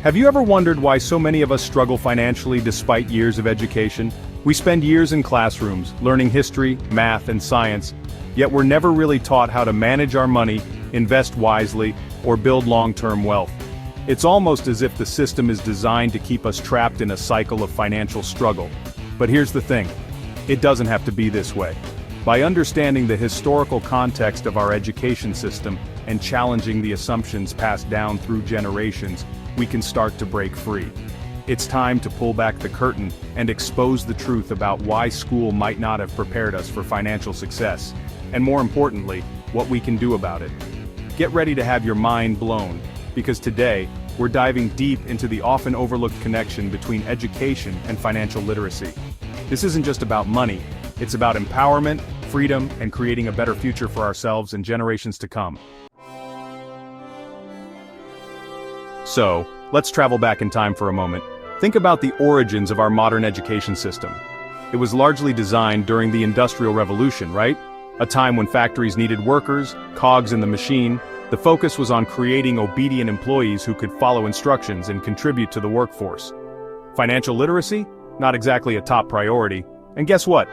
Have you ever wondered why so many of us struggle financially despite years of education? We spend years in classrooms, learning history, math, and science, yet we're never really taught how to manage our money, invest wisely, or build long-term wealth. It's almost as if the system is designed to keep us trapped in a cycle of financial struggle. But here's the thing, it doesn't have to be this way. By understanding the historical context of our education system and challenging the assumptions passed down through generations, we can start to break free. It's time to pull back the curtain and expose the truth about why school might not have prepared us for financial success, and more importantly, what we can do about it. Get ready to have your mind blown, because today, we're diving deep into the often overlooked connection between education and financial literacy. This isn't just about money, it's about empowerment, freedom, and creating a better future for ourselves and generations to come. So, let's travel back in time for a moment. Think about the origins of our modern education system. It was largely designed during the Industrial Revolution, right? A time when factories needed workers, cogs in the machine. The focus was on creating obedient employees who could follow instructions and contribute to the workforce. Financial literacy? Not exactly a top priority. And guess what?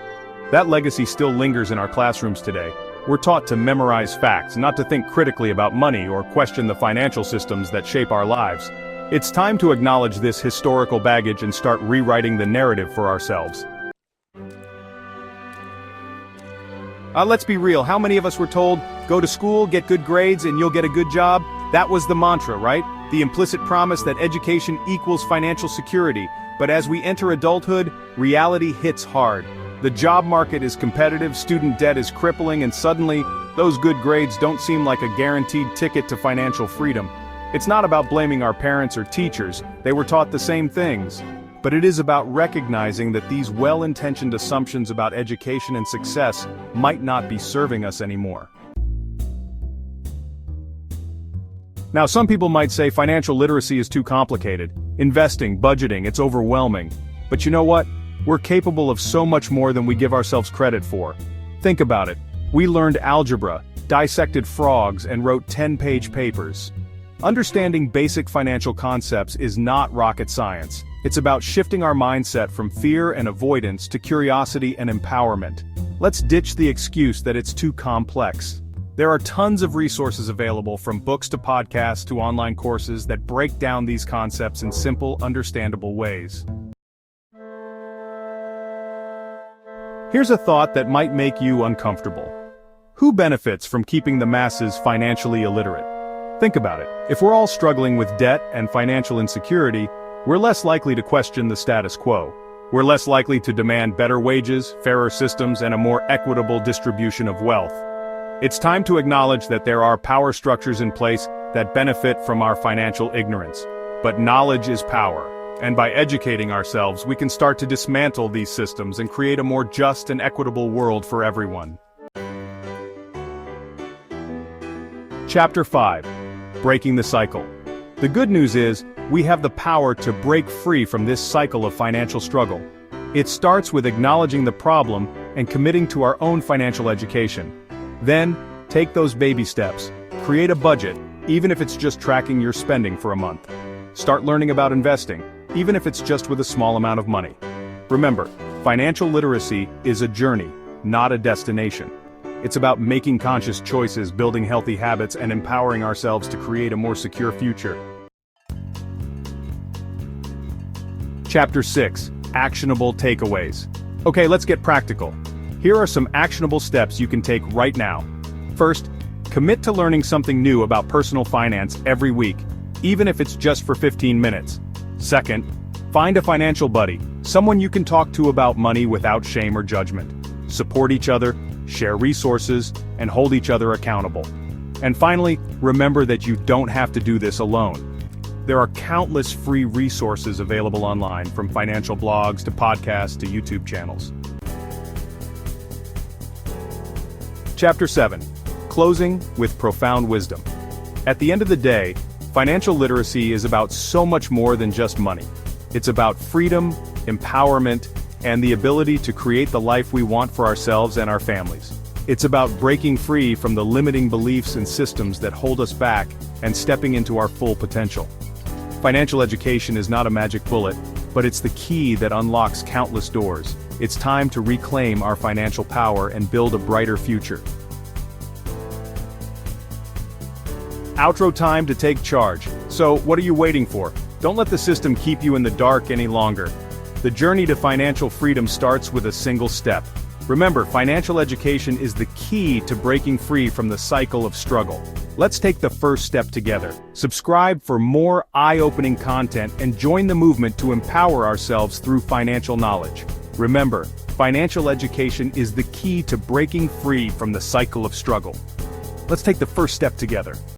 That legacy still lingers in our classrooms today. We're taught to memorize facts, not to think critically about money or question the financial systems that shape our lives. It's time to acknowledge this historical baggage and start rewriting the narrative for ourselves. Let's be real, how many of us were told, go to school, get good grades, and you'll get a good job? That was the mantra, right? The implicit promise that education equals financial security. But as we enter adulthood, reality hits hard. The job market is competitive, student debt is crippling, and suddenly, those good grades don't seem like a guaranteed ticket to financial freedom. It's not about blaming our parents or teachers, they were taught the same things. But it is about recognizing that these well-intentioned assumptions about education and success might not be serving us anymore. Now, some people might say financial literacy is too complicated. Investing, budgeting, it's overwhelming. But you know what? We're capable of so much more than we give ourselves credit for. Think about it. We learned algebra, dissected frogs, and wrote 10-page papers. Understanding basic financial concepts is not rocket science. It's about shifting our mindset from fear and avoidance to curiosity and empowerment. Let's ditch the excuse that it's too complex. There are tons of resources available, from books to podcasts to online courses, that break down these concepts in simple, understandable ways. Here's a thought that might make you uncomfortable. Who benefits from keeping the masses financially illiterate? Think about it. If we're all struggling with debt and financial insecurity, we're less likely to question the status quo. We're less likely to demand better wages, fairer systems, and a more equitable distribution of wealth. It's time to acknowledge that there are power structures in place that benefit from our financial ignorance. But knowledge is power. And by educating ourselves, we can start to dismantle these systems and create a more just and equitable world for everyone. Chapter 5. Breaking the Cycle. The good news is, we have the power to break free from this cycle of financial struggle. It starts with acknowledging the problem and committing to our own financial education. Then, take those baby steps. Create a budget, even if it's just tracking your spending for a month. Start learning about investing, even if it's just with a small amount of money. Remember, financial literacy is a journey, not a destination. It's about making conscious choices, building healthy habits, and empowering ourselves to create a more secure future. Chapter 6. Actionable takeaways. Okay, let's get practical. Here are some actionable steps you can take right now. First, commit to learning something new about personal finance every week, even if it's just for 15 minutes. Second, find a financial buddy, someone you can talk to about money without shame or judgment. Support each other, share resources, and hold each other accountable. And finally, remember that you don't have to do this alone. There are countless free resources available online, from financial blogs to podcasts to YouTube channels. Chapter 7. Closing with profound wisdom. At the end of the day, financial literacy is about so much more than just money. It's about freedom, empowerment, and the ability to create the life we want for ourselves and our families. It's about breaking free from the limiting beliefs and systems that hold us back and stepping into our full potential. Financial education is not a magic bullet, but it's the key that unlocks countless doors. It's time to reclaim our financial power and build a brighter future. Outro time to take charge. So, what are you waiting for? Don't let the system keep you in the dark any longer. The journey to financial freedom starts with a single step. Remember, financial education is the key to breaking free from the cycle of struggle. Let's take the first step together. Subscribe for more eye-opening content and join the movement to empower ourselves through financial knowledge. Remember, financial education is the key to breaking free from the cycle of struggle. Let's take the first step together.